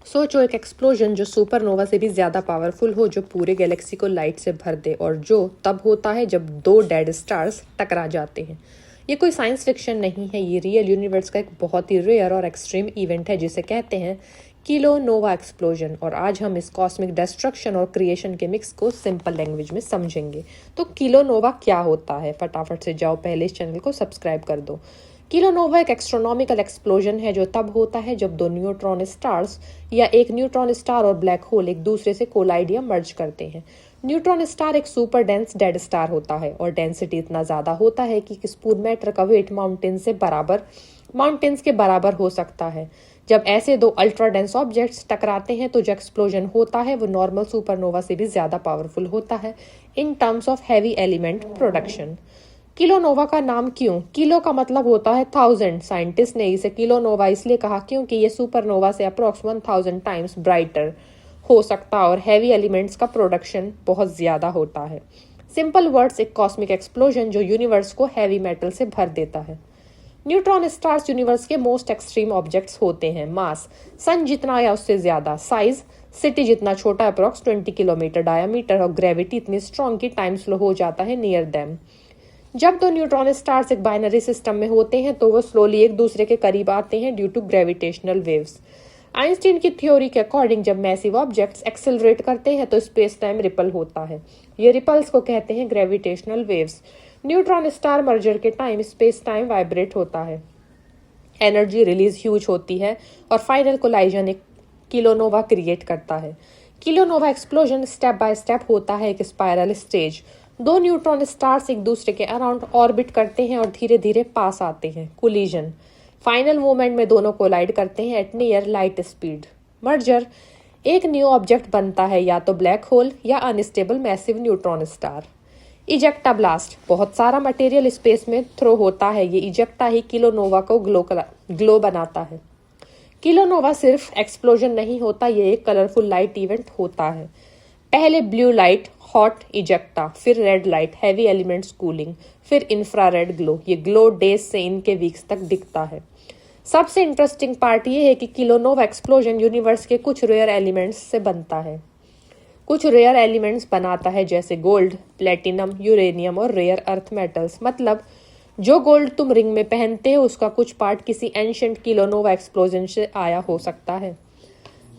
सोचो एक एक्सप्लोजन जो सुपरनोवा से भी ज़्यादा पावरफुल हो, जो पूरे गैलेक्सी को लाइट से भर दे, और जो तब होता है जब दो डेड स्टार्स टकरा जाते हैं। ये कोई साइंस फिक्शन नहीं है, ये रियल यूनिवर्स का एक बहुत ही रेयर और एक्सट्रीम इवेंट है जिसे कहते हैं किलोनोवा एक्सप्लोजन। और आज हम इस कॉस्मिक डिस्ट्रक्शन और क्रिएशन के मिक्स को सिंपल लैंग्वेज में समझेंगे। तो किलोनोवा क्या होता है? फटाफट से जाओ, पहले इस चैनल को सब्सक्राइब कर दो। किलोनोवा एक एस्ट्रोनॉमिकल एक्सप्लोजन है जो तब होता है जब दो न्यूट्रॉन स्टार्स या एक न्यूट्रॉन स्टार और ब्लैक होल एक दूसरे से कोलाइड या मर्ज करते हैं। न्यूट्रॉन स्टार एक सुपर डेंस डेड स्टार होता है और डेंसिटी इतना ज्यादा होता है कि स्पून मैटर का वेट माउंटेन्स के बराबर हो सकता है। जब ऐसे दो अल्ट्रा डेंस ऑब्जेक्ट्स टकराते हैं तो जो एक्सप्लोजन होता है वो नॉर्मल सुपरनोवा से भी ज्यादा पावरफुल होता है in terms of heavy element production. Kilonova का नाम क्यों? किलो का मतलब होता है 1000। साइंटिस्ट ने इसे किलोनोवा इसलिए कहा क्योंकि ये सुपरनोवा से अप्रॉक्स 1000 टाइम्स ब्राइटर हो सकता और हैवी एलिमेंट्स का प्रोडक्शन बहुत ज्यादा होता है। सिंपल वर्ड्स, एक कॉस्मिक एक्सप्लोजन जो यूनिवर्स को हैवी मेटल से भर देता है। न्यूट्रॉन स्टार्स यूनिवर्स के मोस्ट एक्सट्रीम ऑब्जेक्ट्स होते हैं। मास सन जितना या उससे ज्यादा, साइज सिटी जितना छोटा अप्रॉक्स 20 किलोमीटर डायामीटर, और ग्रेविटी इतनी स्ट्रॉन्ग कि टाइम स्लो हो जाता है नियर देम। जब दो न्यूट्रॉन स्टार्स एक बाइनरी सिस्टम में होते हैं तो वो स्लोली एक दूसरे के करीब आते हैं due to gravitational waves. Einstein की थ्योरी के अकॉर्डिंग जब मैसिव ऑब्जेक्ट्स एक्सेलरेट करते हैं तो स्पेस टाइम रिपल होता है। ये रिपल्स को कहते हैं gravitational waves. Neutron star merger के टाइम स्पेस टाइम वाइब्रेट होता है, एनर्जी रिलीज ह्यूज होती है और फाइनल कोलाइजन एक किलोनोवा क्रिएट करता है। Kilonova explosion step by step होता है एक स्पाइरल स्टेज। दो न्यूट्रॉन स्टार्स एक दूसरे के अराउंड ऑर्बिट करते हैं और धीरे धीरे पास आते हैं, कोलिजन। फाइनल मूवमेंट में दोनों कोलाइड करते हैं at near light speed. Merger, एक न्यू ऑब्जेक्ट बनता है, या तो ब्लैक होल या unstable massive neutron star. Ejecta blast, बहुत सारा मटेरियल स्पेस में थ्रो होता है। ये इजेक्टा ही किलोनोवा को ग्लो बनाता है। किलोनोवा सिर्फ एक्सप्लोजन नहीं होता, ये एक कलरफुल लाइट इवेंट होता है। पहले ब्लू लाइट हॉट इजेक्टा, फिर red light heavy elements cooling, फिर इंफ्रारेड ग्लो। ये ग्लो डेज से इनके वीक्स तक दिखता है। सबसे इंटरेस्टिंग पार्ट ये है कि किलोनोवा एक्सप्लोजन यूनिवर्स के कुछ रेयर एलिमेंट्स से बनता है, कुछ रेयर एलिमेंट्स बनाता है जैसे गोल्ड, प्लेटिनम, यूरेनियम और रेयर अर्थ मेटल्स। मतलब जो गोल्ड तुम रिंग में पहनते हो उसका कुछ पार्ट किसी एंशिएंट किलोनोवा एक्सप्लोजन से आया हो सकता है।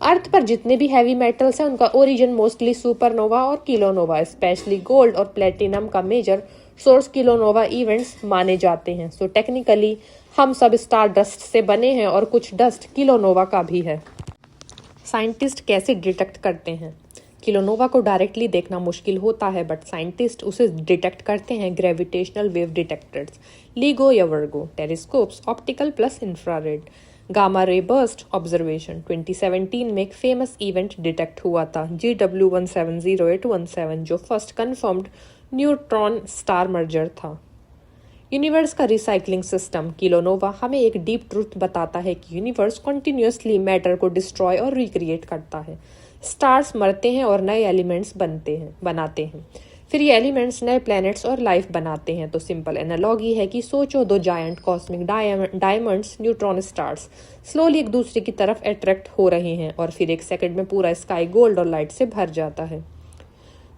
अर्थ पर जितने भी हैवी मेटल्स हैं उनका ओरिजिन मोस्टली सुपरनोवा और किलोनोवा, स्पेशली गोल्ड और प्लेटिनम का मेजर सोर्स किलोनोवा इवेंट्स माने जाते हैं। सो टेक्निकली हम सब स्टार डस्ट से बने हैं और कुछ डस्ट किलोनोवा का भी है। साइंटिस्ट कैसे डिटेक्ट करते हैं? किलोनोवा को डायरेक्टली देखना मुश्किल होता है, बट साइंटिस्ट उसे डिटेक्ट करते हैं ग्रेविटेशनल वेव डिटेक्टर्स, LIGO या Virgo, telescopes, optical plus infrared, gamma ray burst observation. 2017 में एक फेमस इवेंट डिटेक्ट हुआ था, GW170817, जो first confirmed neutron star merger था। यूनिवर्स का रिसाइकलिंग सिस्टम। किलोनोवा हमें एक डीप ट्रूथ बताता है कि यूनिवर्स कंटिन्यूअसली मैटर को डिस्ट्रॉय और रिक्रिएट करता है। स्टार्स मरते हैं और नए एलिमेंट्स बनाते हैं, फिर ये एलिमेंट्स नए प्लैनेट्स और लाइफ बनाते हैं। तो सिंपल एनालॉजी है कि सोचो दो giant cosmic diamonds, neutron stars, slowly एक दूसरे की तरफ अट्रैक्ट हो रहे हैं और फिर एक सेकंड में पूरा स्काई गोल्ड और लाइट से भर जाता है।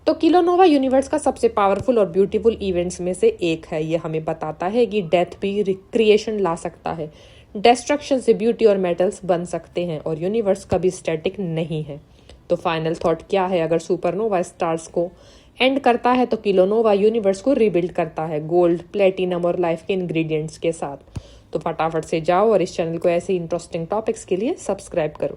तो किलोनोवा यूनिवर्स का सबसे पावरफुल और ब्यूटीफुल इवेंट्स में से एक है। ये हमें बताता है कि डेथ भी क्रिएशन ला सकता है, डिस्ट्रक्शन से ब्यूटी और मेटल्स बन सकते हैं, और यूनिवर्स कभी स्टैटिक नहीं है। तो फाइनल थॉट क्या है? अगर सुपरनोवा स्टार्स को एंड करता है तो किलोनोवा यूनिवर्स को रिबिल्ड करता है गोल्ड, प्लेटिनम और लाइफ के इंग्रेडिएंट्स के साथ। तो फटाफट से जाओ और इस चैनल को ऐसे इंटरेस्टिंग टॉपिक्स के लिए सब्सक्राइब करो।